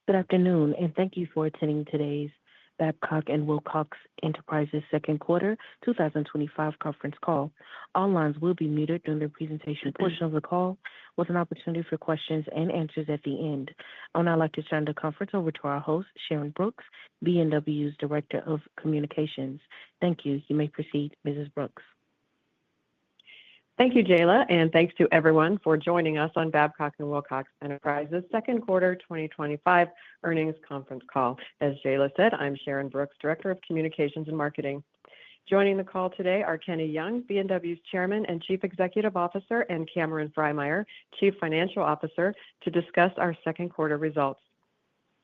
Good afternoon, and thank you for attending today's Babcock and Wilcox Enterprises second quarter 2025 conference call. All lines will be muted during the presentation portion of the call, with an opportunity for questions and answers at the end. I would now like to turn the conference over to our host, Sharon Brooks, B&W's Director of Communications. Thank you. You may proceed, Mrs. Brooks. Thank you, Jayla, and thanks to everyone for joining us on Babcock and Wilcox Enterprises second quarter 2025 earnings conference call. As Jayla said, I'm Sharon Brooks, Director of Communications and Marketing. Joining the call today are Kenny Young, B&W's Chairman and Chief Executive Officer, and Cameron Freimeyer, Chief Financial Officer, to discuss our second quarter results.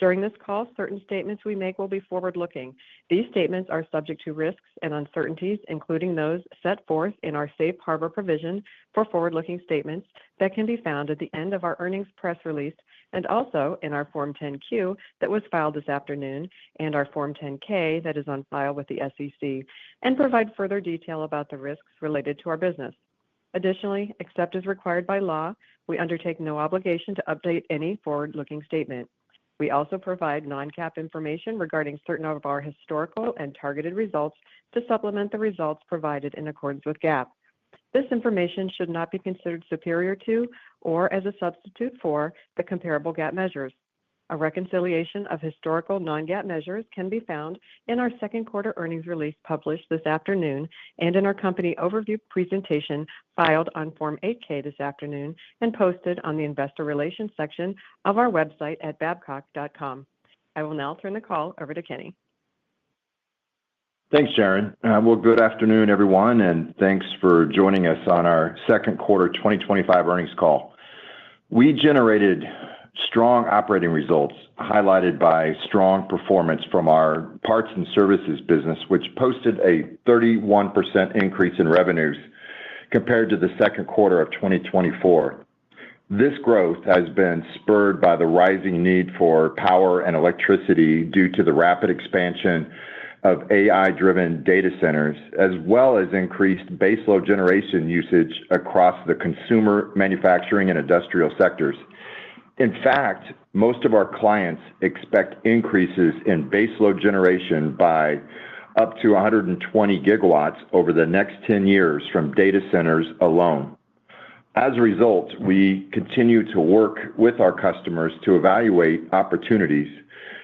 During this call, certain statements we make will be forward-looking. These statements are subject to risks and uncertainties, including those set forth in our safe harbor provision for forward-looking statements that can be found at the end of our earnings press release and also in our Form 10-Q that was filed this afternoon and our Form 10-K that is on file with the SEC, and provide further detail about the risks related to our business. Additionally, except as required by law, we undertake no obligation to update any forward-looking statement. We also provide non-GAAP information regarding certain of our historical and targeted results to supplement the results provided in accordance with GAAP. This information should not be considered superior to or as a substitute for the comparable GAAP measures. A reconciliation of historical non-GAAP measures can be found in our second quarter earnings release published this afternoon and in our company overview presentation filed on Form 8-K this afternoon and posted on the Investor Relations section of our website at babcock.com. I will now turn the call over to Kenny. Thanks, Sharon. Good afternoon, everyone, and thanks for joining us on our second quarter 2025 earnings call. We generated strong operating results highlighted by strong performance from our parts and services business, which posted a 31% increase in revenues compared to the second quarter of 2024. This growth has been spurred by the rising need for power and electricity due to the rapid expansion of AI-driven data centers, as well as increased baseload generation usage across the consumer, manufacturing, and industrial sectors. In fact, most of our clients expect increases in baseload generation by up to 120 gigawatts over the next 10 years from data centers alone. As a result, we continue to work with our customers to evaluate opportunities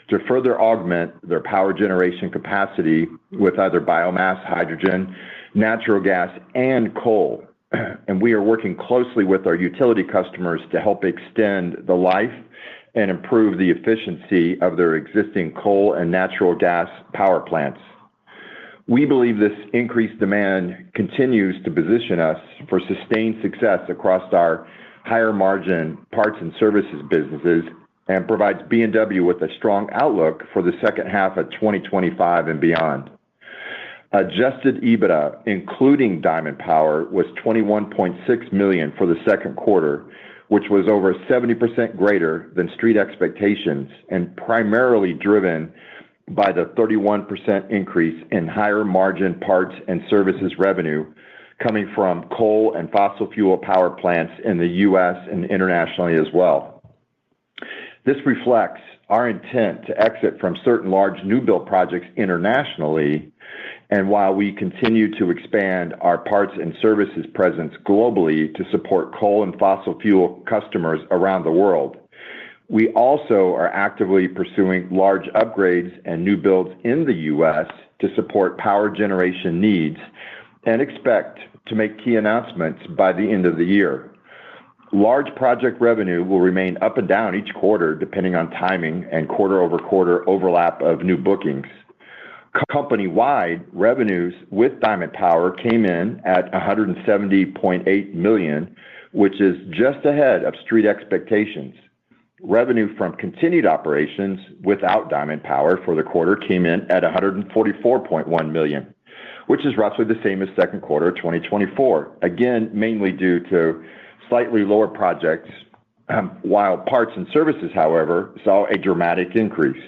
to further augment their power generation capacity with either biomass, hydrogen, natural gas, and coal. And we are working closely with our utility customers to help extend the life and improve the efficiency of their existing coal and natural gas power plants. We believe this increased demand continues to position us for sustained success across our higher margin parts and services businesses and provides B&W with a strong outlook for the second half of 2025 and beyond. Adjusted EBITDA, including Diamond Power, was $21.6 million for the second quarter, which was over 70% greater than street expectations and primarily driven by the 31% increase in higher margin parts and services revenue coming from coal and fossil fuel power plants in the U.S. and internationally as well. This reflects our intent to exit from certain large new build projects internationally, and while we continue to expand our parts and services presence globally to support coal and fossil fuel customers around the world, we also are actively pursuing large upgrades and new builds in the U.S. to support power generation needs and expect to make key announcements by the end of the year. Large project revenue will remain up and down each quarter depending on timing and quarter-over-quarter overlap of new bookings. Company-wide revenues with Diamond Power came in at $170.8 million, which is just ahead of street expectations. Revenue from continued operations without Diamond Power for the quarter came in at $144.1 million, which is roughly the same as second quarter 2024, again, mainly due to slightly lower projects, while parts and services, however, saw a dramatic increase.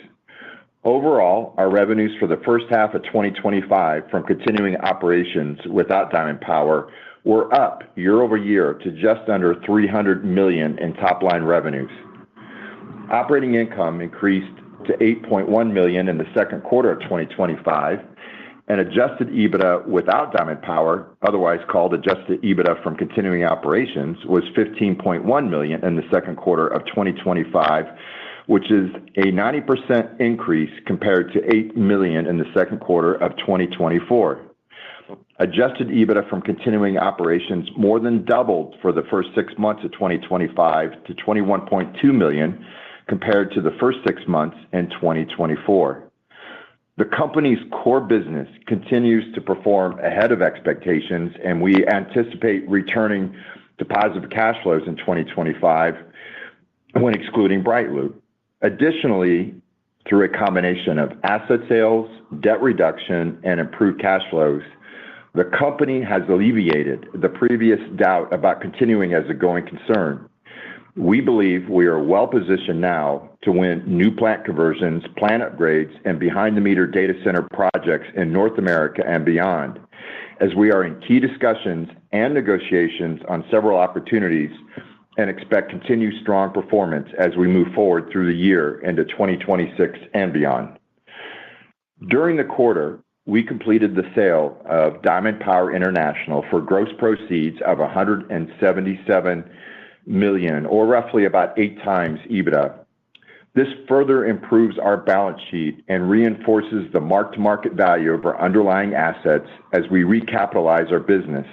Overall, our revenues for the first half of 2025 from continuing operations without Diamond Power were up year over year to just under $300 million in top-line revenues. Operating income increased to $8.1 million in the second quarter of 2025, and adjusted EBITDA without Diamond Power, otherwise called adjusted EBITDA from continuing operations, was $15.1 million in the second quarter of 2025, which is a 90% increase compared to $8 million in the second quarter of 2024. Adjusted EBITDA from continuing operations more than doubled for the first 6 months of 2025 to $21.2 million compared to the first 6 months in 2024. The company's core business continues to perform ahead of expectations, and we anticipate returning to positive cash flows in 2025 when excluding BrightLoop. Additionally, through a combination of asset sales, debt reduction, and improved cash flows, the company has alleviated the previous doubt about continuing as a going concern. We believe we are well positioned now to win new plant conversions, plant upgrades, and behind-the-meter data center projects in North America and beyond, as we are in key discussions and negotiations on several opportunities and expect continued strong performance as we move forward through the year into 2026 and beyond. During the quarter, we completed the sale of Diamond Power International for gross proceeds of $177 million, or roughly about 8 times EBITDA. This further improves our balance sheet and reinforces the mark-to-market value of our underlying assets as we recapitalize our business.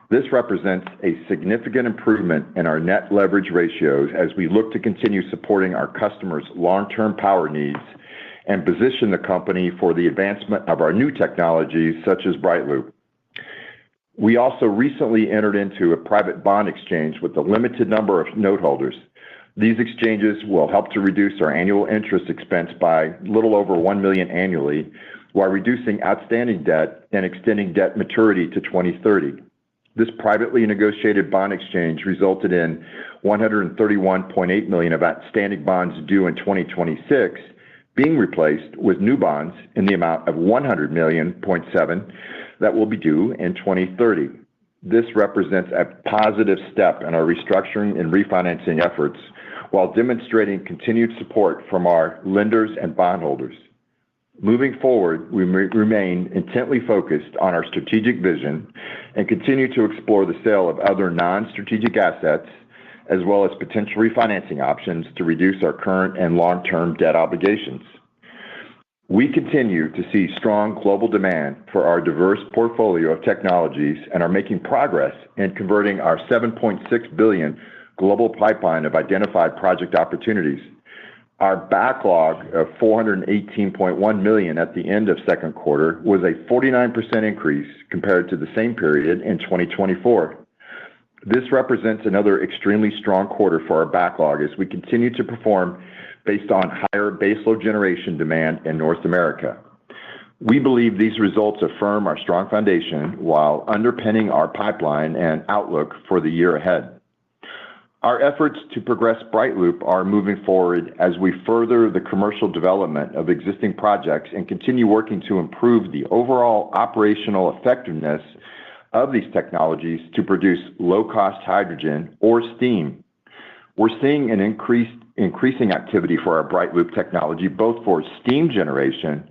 This represents a significant improvement in our net leverage ratios as we look to continue supporting our customers' long-term power needs and position the company for the advancement of our new technologies such as BrightLoop. We also recently entered into a private bond exchange with a limited number of note holders. These exchanges will help to reduce our annual interest expense by a little over $1 million annually, while reducing outstanding debt and extending debt maturity to 2030. This privately negotiated bond exchange resulted in $131.8 million of outstanding bonds due in 2026 being replaced with new bonds in the amount of $100.7 million that will be due in 2030. This represents a positive step in our restructuring and refinancing efforts while demonstrating continued support from our lenders and bondholders. Moving forward, we remain intently focused on our strategic vision and continue to explore the sale of other non-strategic assets, as well as potential refinancing options to reduce our current and long-term debt obligations. We continue to see strong global demand for our diverse portfolio of technologies and are making progress in converting our $7.6 billion global pipeline of identified project opportunities. Our backlog of $418.1 million at the end of second quarter was a 49% increase compared to the same period in 2024. This represents another extremely strong quarter for our backlog as we continue to perform based on higher baseload generation demand in North America. We believe these results affirm our strong foundation while underpinning our pipeline and outlook for the year ahead. Our efforts to progress BrightLoop are moving forward as we further the commercial development of existing projects and continue working to improve the overall operational effectiveness of these technologies to produce low-cost hydrogen or steam. We're seeing an increasing activity for our BrightLoop technology, both for steam generation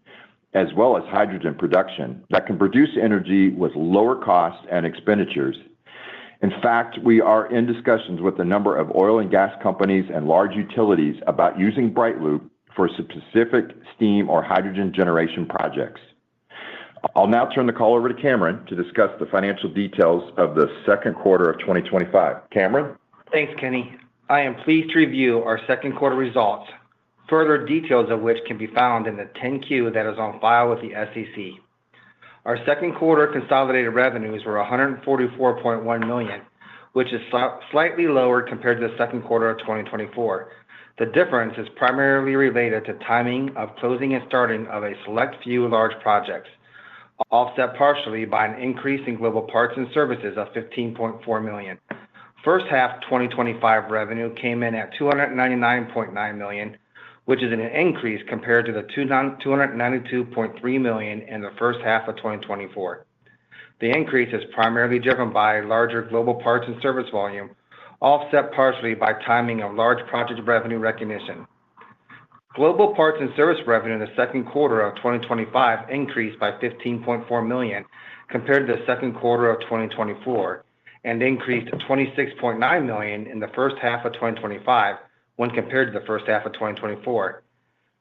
as well as hydrogen production that can produce energy with lower costs and expenditures. In fact, we are in discussions with a number of oil and gas companies and large utilities about using BrightLoop for specific steam or hydrogen generation projects. I'll now turn the call over to Cameron to discuss the financial details of the second quarter of 2025. Cameron? Thanks, Kenny. I am pleased to review our second quarter results, further details of which can be found in the 10-Q that is on file with the SEC. Our second quarter consolidated revenues were $144.1 million, which is slightly lower compared to the second quarter of 2024. The difference is primarily related to timing of closing and starting of a select few large projects, offset partially by an increase in global parts and services of $15.4 million. First half 2025 revenue came in at $299.9 million, which is an increase compared to the $292.3 million in the first half of 2024. The increase is primarily driven by larger global parts and service volume, offset partially by timing of large project revenue recognition. Global parts and service revenue in the second quarter of 2025 increased by $15.4 million compared to the second quarter of 2024 and increased to $26.9 million in the first half of 2025 when compared to the first half of 2024.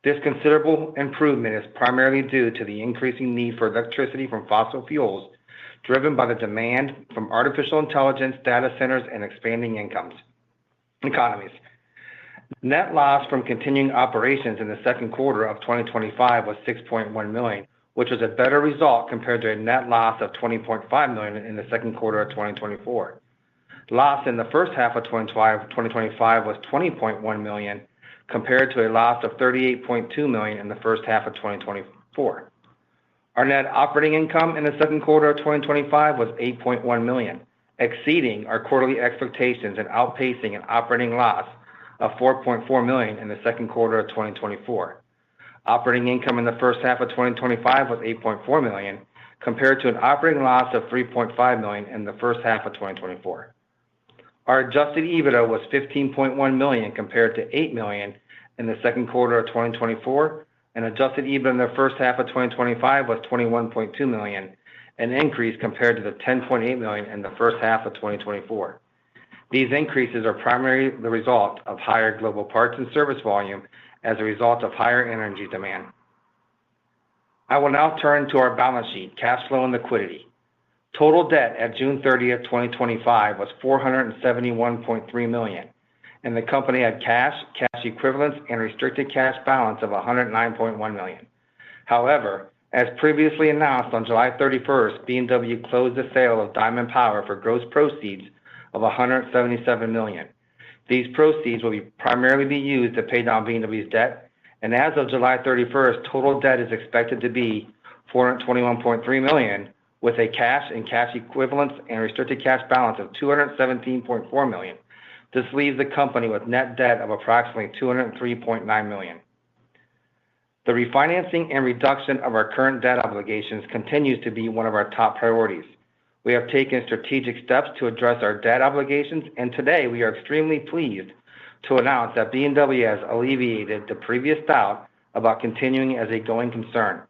This considerable improvement is primarily due to the increasing need for electricity from fossil fuels, driven by the demand from artificial intelligence, data centers, and expanding economies. Net loss from continuing operations in the second quarter of 2025 was $6.1 million, which was a better result compared to a net loss of $20.5 million in the second quarter of 2024. Loss in the first half of 2025 was $20.1 million compared to a loss of $38.2 million in the first half of 2024. Our net operating income in the second quarter of 2025 was $8.1 million, exceeding our quarterly expectations and outpacing an operating loss of $4.4 million in the second quarter of 2024. Operating income in the first half of 2025 was $8.4 million compared to an operating loss of $3.5 million in the first half of 2024. Our adjusted EBITDA was $15.1 million compared to $8 million in the second quarter of 2024, and adjusted EBITDA in the first half of 2025 was $21.2 million, an increase compared to the $10.8 million in the first half of 2024. These increases are primarily the result of higher global parts and service volume as a result of higher energy demand. I will now turn to our balance sheet, cash flow, and liquidity. Total debt at June 30th, 2025 was $471.3 million, and the company had cash equivalents, and restricted cash balance of $109.1 million. However, as previously announced on July 31st, B&W closed the sale of Diamond Power for gross proceeds of $177 million. These proceeds will primarily be used to pay down B&W's debt, and as of July 31st, total debt is expected to be $421.3 million, with a cash and cash equivalents and restricted cash balance of $217.4 million. This leaves the company with net debt of approximately $203.9 million. The refinancing and reduction of our current debt obligations continues to be one of our top priorities. We have taken strategic steps to address our debt obligations, and today we are extremely pleased to announce that B&W has alleviated the previous doubt about continuing as a going concern.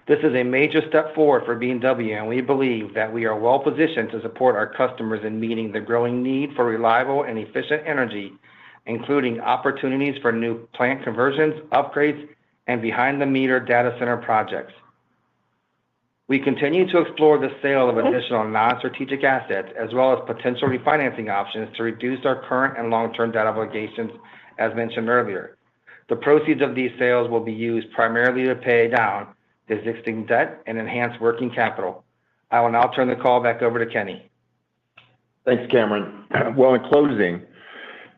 This is a major step forward for B&W, and we believe that we are well positioned to support our customers in meeting the growing need for reliable and efficient energy, including opportunities for new plant conversions, upgrades, and behind-the-meter data center projects. We continue to explore the sale of additional non-strategic assets, as well as potential refinancing options to reduce our current and long-term debt obligations, as mentioned earlier. The proceeds of these sales will be used primarily to pay down existing debt and enhance working capital. I will now turn the call back over to Kenny. Thanks, Cameron. Well, in closing,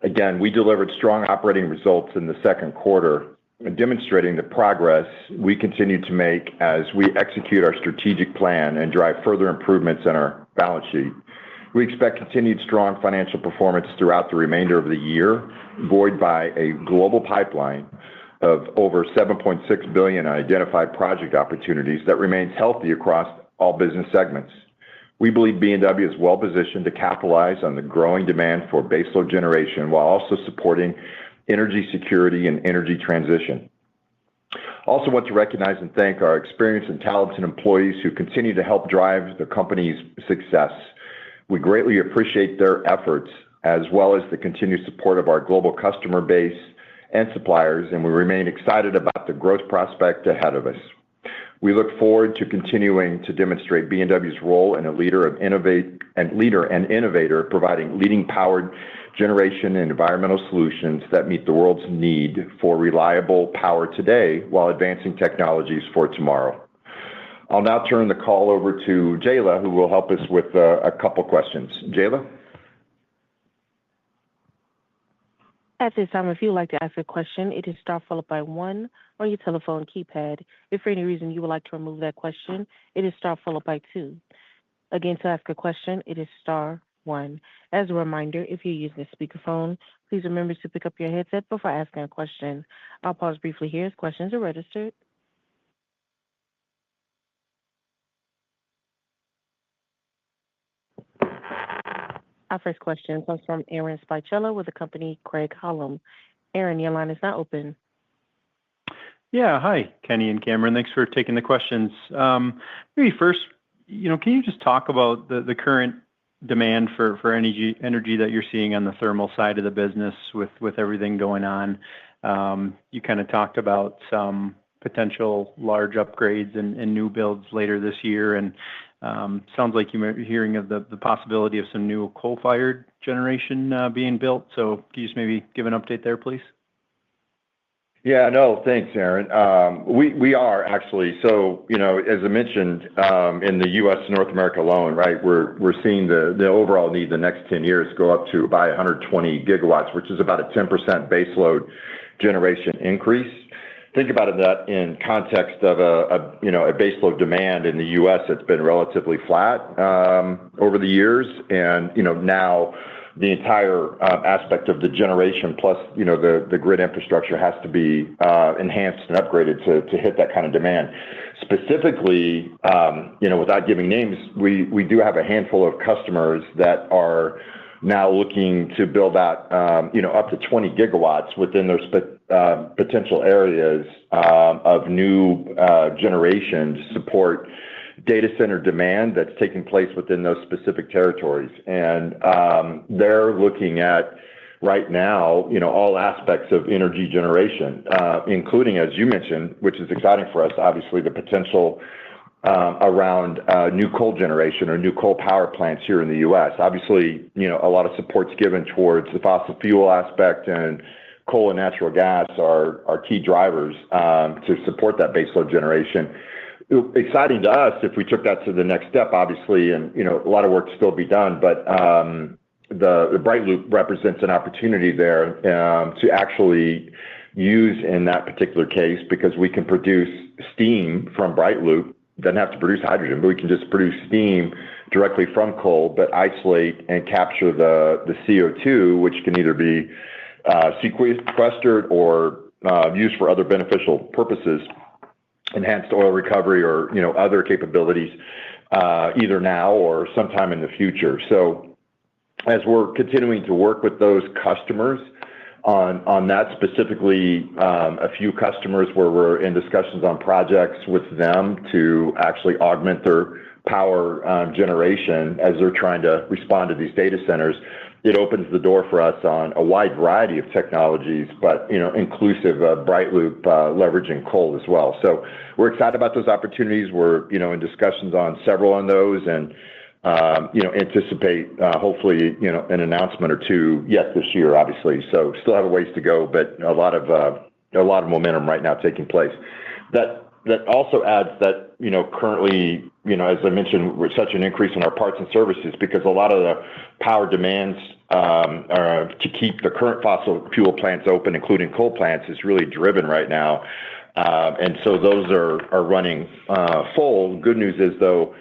again, we delivered strong operating results in the second quarter, demonstrating the progress we continue to make as we execute our strategic plan and drive further improvements in our balance sheet. We expect continued strong financial performance throughout the remainder of the year, buoyed by a global pipeline of over $7.6 billion in identified project opportunities that remains healthy across all business segments. We believe B&W is well positioned to capitalize on the growing demand for baseload generation while also supporting energy security and energy transition. Also want to recognize and thank our experienced and talented employees who continue to help drive the company's success. We greatly appreciate their efforts, as well as the continued support of our global customer base and suppliers, and we remain excited about the growth prospect ahead of us. We look forward to continuing to demonstrate B&W's role in a leader and innovator, providing leading power generation and environmental solutions that meet the world's need for reliable power today while advancing technologies for tomorrow. I'll now turn the call over to Jayla, who will help us with a couple questions. Jayla? At this time, if you would like to ask a question, it is star followed by one on your telephone keypad. If for any reason you would like to remove that question, it is star followed by two. Again, to ask a question, it is star one. As a reminder, if you're using a speakerphone, please remember to pick up your headset before asking a question. I'll pause briefly here as questions are registered. Our first question comes from Aaron Spychella with the company Craig-Hallum. Aaron, your line is now open. Yeah, hi, Kenny and Cameron. Thanks for taking the questions. Maybe first, can you just talk about the current demand for energy that you're seeing on the thermal side of the business with everything going on? You kind of talked about some potential large upgrades and new builds later this year, and sounds like you're hearing of the possibility of some new coal-fired generation being built. So can you just maybe give an update there, please? Yeah, no, thanks, Aaron. We are actually. So, as I mentioned, in the U.S. North America alone, right, we're seeing the overall need the next 10 years go up to about 120 gigawatts, which is about a 10% baseload generation increase. Think about that in context of a baseload demand in the U.S. that's been relatively flat over the years, and now the entire aspect of the generation plus the grid infrastructure has to be enhanced and upgraded to hit that kind of demand. Specifically, without giving names, we do have a handful of customers that are now looking to build out up to 20 gigawatts within those potential areas of new generation to support data center demand that's taking place within those specific territories. And they're looking at right now, all aspects of energy generation, including, as you mentioned, which is exciting for us, obviously the potential around new coal generation or new coal power plants here in the U.S. Obviously, a lot of support's given towards the fossil fuel aspect, and coal and natural gas are key drivers to support that baseload generation. Exciting to us if we took that to the next step, obviously, and a lot of work to still be done, but the Bright Loop represents an opportunity there to actually use in that particular case, because we can produce steam from Bright Loop. Doesn't have to produce hydrogen, but we can just produce steam directly from coal, but isolate and capture the CO2, which can either be sequestered or used for other beneficial purposes, enhanced oil recovery or other capabilities, either now or sometime in the future. So as we're continuing to work with those customers on that, specifically a few customers where we're in discussions on projects with them to actually augment their power generation as they're trying to respond to these data centers, it opens the door for us on a wide variety of technologies, but inclusive of Bright Loop leveraging coal as well. So we're excited about those opportunities. We're in discussions on several on those, and anticipate hopefully an announcement or two yet this year, obviously. So still have a ways to go, but a lot of momentum right now taking place. That also adds that currently, as I mentioned, with such an increase in our parts and services, because a lot of the power demands are to keep the current fossil fuel plants open, including coal plants, is really driven right now. And so those are running full. Good news is, though,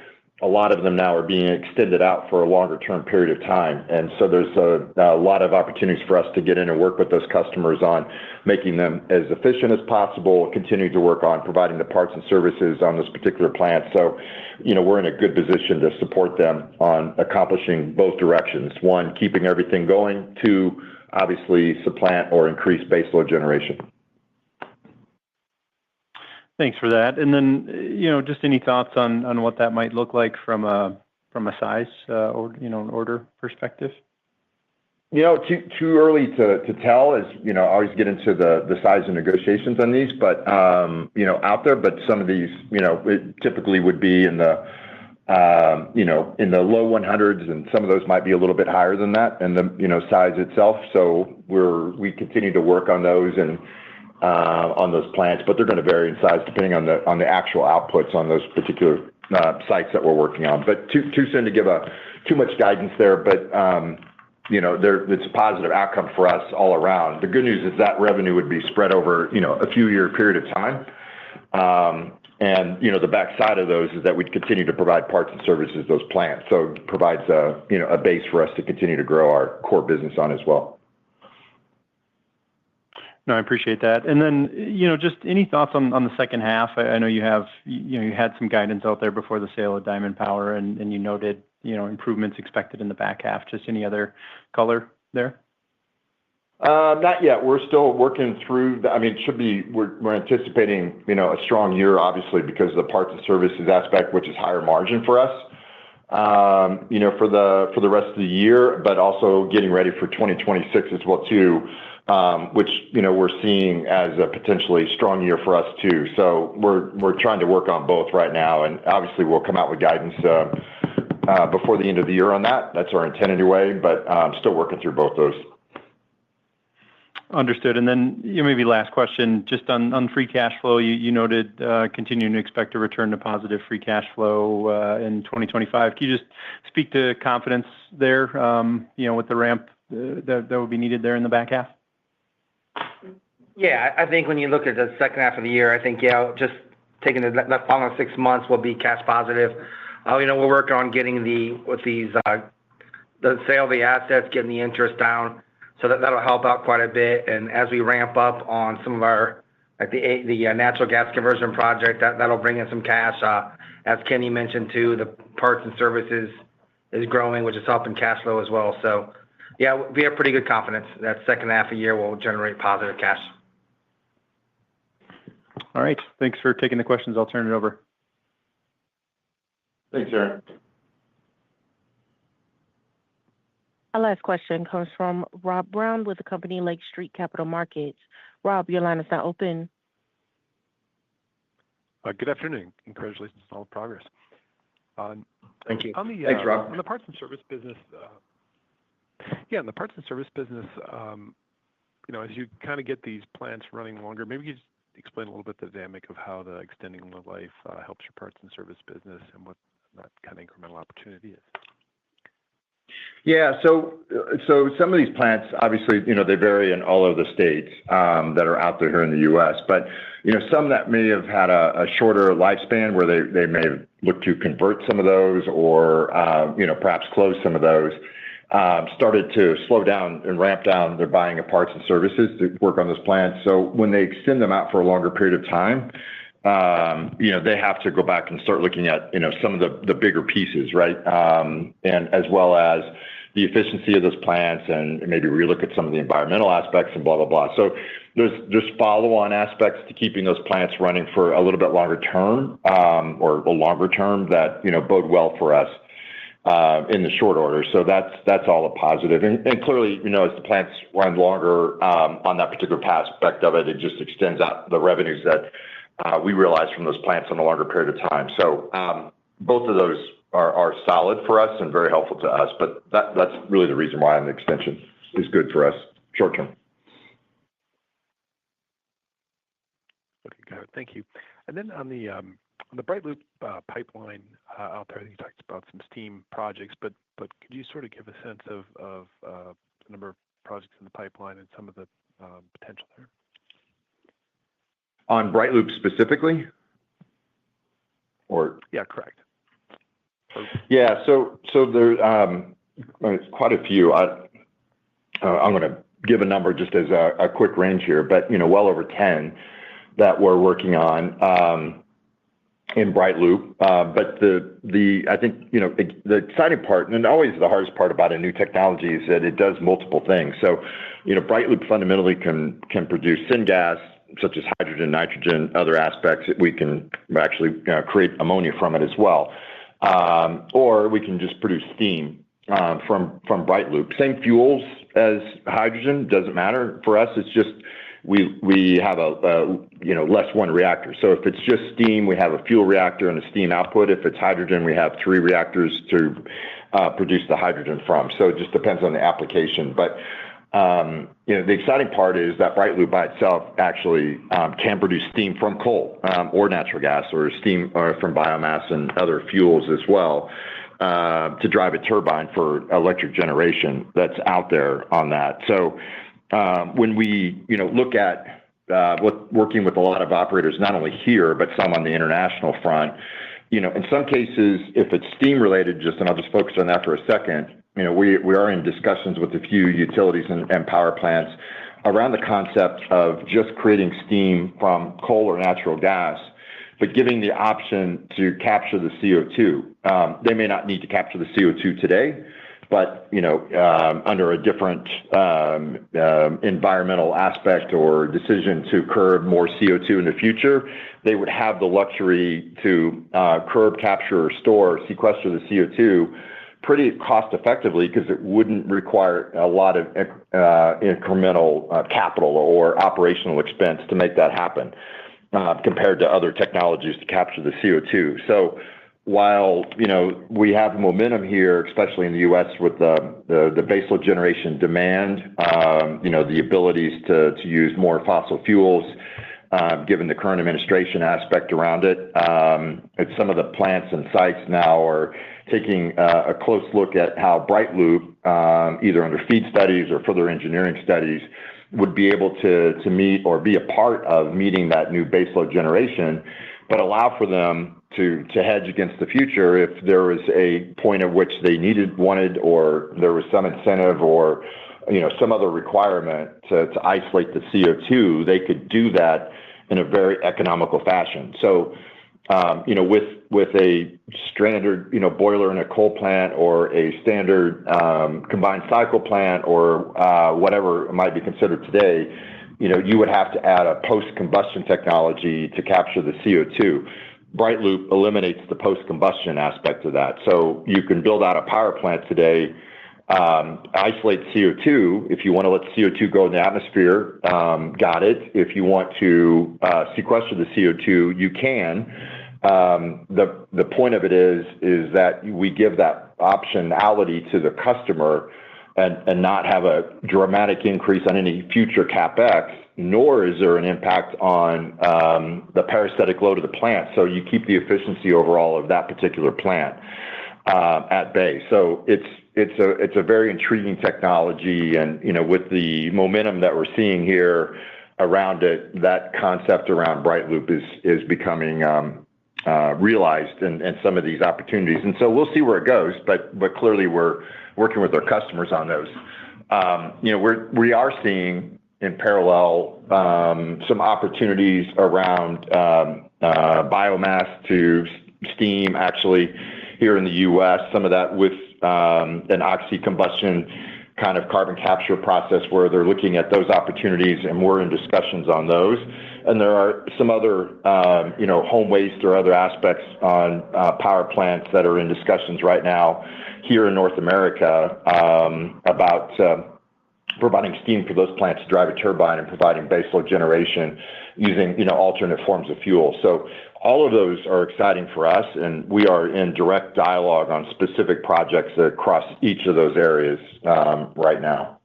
a lot of them now are being extended out for a longer term period of time. And so there's a lot of opportunities for us to get in and work with those customers on making them as efficient as possible, continuing to work on providing the parts and services on this particular plant. So, we're in a good position to support them on accomplishing both directions. One, keeping everything going. Two, obviously supplant or increase baseload generation. Thanks for that. And then, just any thoughts on what that might look like from a size or order perspective? Too early to tell, as I always get into the size of negotiations on these, but out there. But some of these, it typically would be in the low 100s, and some of those might be a little bit higher than that, and the size itself. So we continue to work on those and on those plants, but they're going to vary in size depending on the actual outputs on those particular sites that we're working on. But too soon to give too much guidance there, but it's a positive outcome for us all around. The good news is that revenue would be spread over a few year period of time, and the backside of those is that we'd continue to provide parts and services those plants. So it provides a base for us to continue to grow our core business on as well. No, I appreciate that. And then, just any thoughts on the second half? I know you have, you had some guidance out there before the sale of Diamond Power, and you noted, improvements expected in the back half. Just any other color there? Not yet. We're still working through. It should be. We're anticipating, a strong year, obviously, because of the parts and services aspect, which is higher margin for us. For the rest of the year, but also getting ready for 2026 as well too, which we're seeing as a potentially strong year for us too. So we're trying to work on both right now, and obviously we'll come out with guidance before the end of the year on that. That's our intent anyway, but still working through both those. Understood. And then maybe last question, just on free cash flow, you noted continuing to expect a return to positive free cash flow in 2025. Can you just speak to confidence there, with the ramp that would be needed there in the back half? Yeah, I think when you look at the second half of the year, I think, just taking the following 6 months will be cash positive. We're working on getting the sale of the assets, getting the interest down. So that'll help out quite a bit. And as we ramp up on some of our, like the natural gas conversion project, that'll bring in some cash. As Kenny mentioned too, the parts and services is growing, which is helping cash flow as well. So yeah, we have pretty good confidence that second half of the year will generate positive cash. All right. Thanks for taking the questions. I'll turn it over. Thanks, Aaron. Our last question comes from Rob Brown with the company Lake Street Capital Markets. Rob, your line is now open. Good afternoon. Congratulations on all the progress. Thank you. Thanks, Rob. On the parts and service business, in the parts and service business, as you kind of get these plants running longer, maybe you just explain a little bit the dynamic of how the extending the life helps your parts and service business and what that kind of incremental opportunity is. Yeah, so some of these plants, obviously, they vary in all of the states that are out there here in the U.S. But some that may have had a shorter lifespan, where they may have looked to convert some of those, or perhaps close some of those, started to slow down and ramp down their buying of parts and services to work on those plants. So when they extend them out for a longer period of time, they have to go back and start looking at, some of the bigger pieces, right? And as well as the efficiency of those plants, and maybe relook at some of the environmental aspects and blah, blah, blah. So there's follow-on aspects to keeping those plants running for a little bit longer term, or a longer term that, bode well for us in the short order. So that's all a positive. And clearly, as the plants run longer on that particular aspect of it, it just extends out the revenues that we realize from those plants in a longer period of time. So both of those are solid for us and very helpful to us, but that's really the reason why an extension is good for us short term. Okay, got it. Thank you. And then on the BrightLoop pipeline out there, I think you talked about some steam projects, but could you sort of give a sense of the number of projects in the pipeline and some of the potential there? On BrightLoop specifically? Or yeah, correct. Yeah, so there's quite a few. I'm going to give a number just as a quick range here, but well over 10 that we're working on in BrightLoop. But I think the exciting part, and always the hardest part about a new technology, is that it does multiple things. So BrightLoop fundamentally can produce syngas, such as hydrogen, nitrogen, other aspects. We can actually create ammonia from it as well. Or we can just produce steam from BrightLoop. Same fuels as hydrogen, doesn't matter for us. It's just we have a less one reactor. So if it's just steam, we have a fuel reactor and a steam output. If it's hydrogen, we have 3 reactors to produce the hydrogen from. So it just depends on the application. But the exciting part is that BrightLoop by itself actually can produce steam from coal or natural gas, or steam from biomass and other fuels as well, to drive a turbine for electric generation that's out there on that. So when we look at working with a lot of operators, not only here but some on the international front, in some cases, if it's steam related, and I'll just focus on that for a second. We are in discussions with a few utilities and power plants around the concept of just creating steam from coal or natural gas, but giving the option to capture the CO2. They may not need to capture the CO2 today, but under a different environmental aspect or decision to curb more CO2 in the future, they would have the luxury to curb, capture, or store, sequester the CO2 pretty cost effectively because it wouldn't require a lot of incremental capital or operational expense to make that happen compared to other technologies to capture the CO2. So while we have momentum here, especially in the U.S. with the baseload generation demand, the abilities to use more fossil fuels, given the current administration aspect around it, some of the plants and sites now are taking a close look at how BrightLoop, either under FEED studies or further engineering studies, would be able to meet or be a part of meeting that new baseload generation, but allow for them to hedge against the future if there was a point at which they wanted, or there was some incentive or some other requirement to isolate the CO2, they could do that in a very economical fashion. So, with a standard, boiler in a coal plant or a standard combined cycle plant or whatever it might be considered today, you would have to add a post-combustion technology to capture the CO2. BrightLoop eliminates the post-combustion aspect of that. So you can build out a power plant today, isolate CO2. If you want to let CO2 go in the atmosphere, got it. If you want to sequester the CO2, you can. The point of it is that we give that optionality to the customer and not have a dramatic increase on any future CapEx, nor is there an impact on the parasitic load of the plant. So you keep the efficiency overall of that particular plant at bay. So it's a very intriguing technology, and with the momentum that we're seeing here around it, that concept around BrightLoop is becoming realized in some of these opportunities. And so we'll see where it goes, but clearly we're working with our customers on those. We are seeing in parallel some opportunities around biomass to steam, actually, here in the U.S., some of that with an oxy-combustion kind of carbon capture process where they're looking at those opportunities, and we're in discussions on those. And there are some other, home waste or other aspects on power plants that are in discussions right now here in North America about providing steam for those plants to drive a turbine and providing baseload generation using, alternate forms of fuel. So all of those are exciting for us, and we are in direct dialogue on specific projects across each of those areas right now.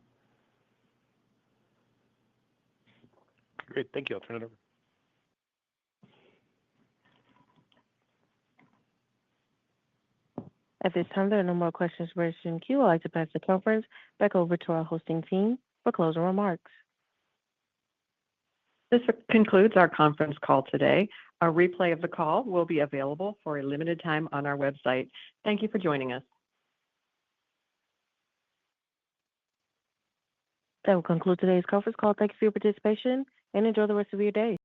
Great. Thank you. I'll turn it over. At this time, there are no more questions registered in queue. I'd like to pass the conference back over to our hosting team for closing remarks. This concludes our conference call today. A replay of the call will be available for a limited time on our website. Thank you for joining us. That will conclude today's conference call. Thank you for your participation and enjoy the rest of your day.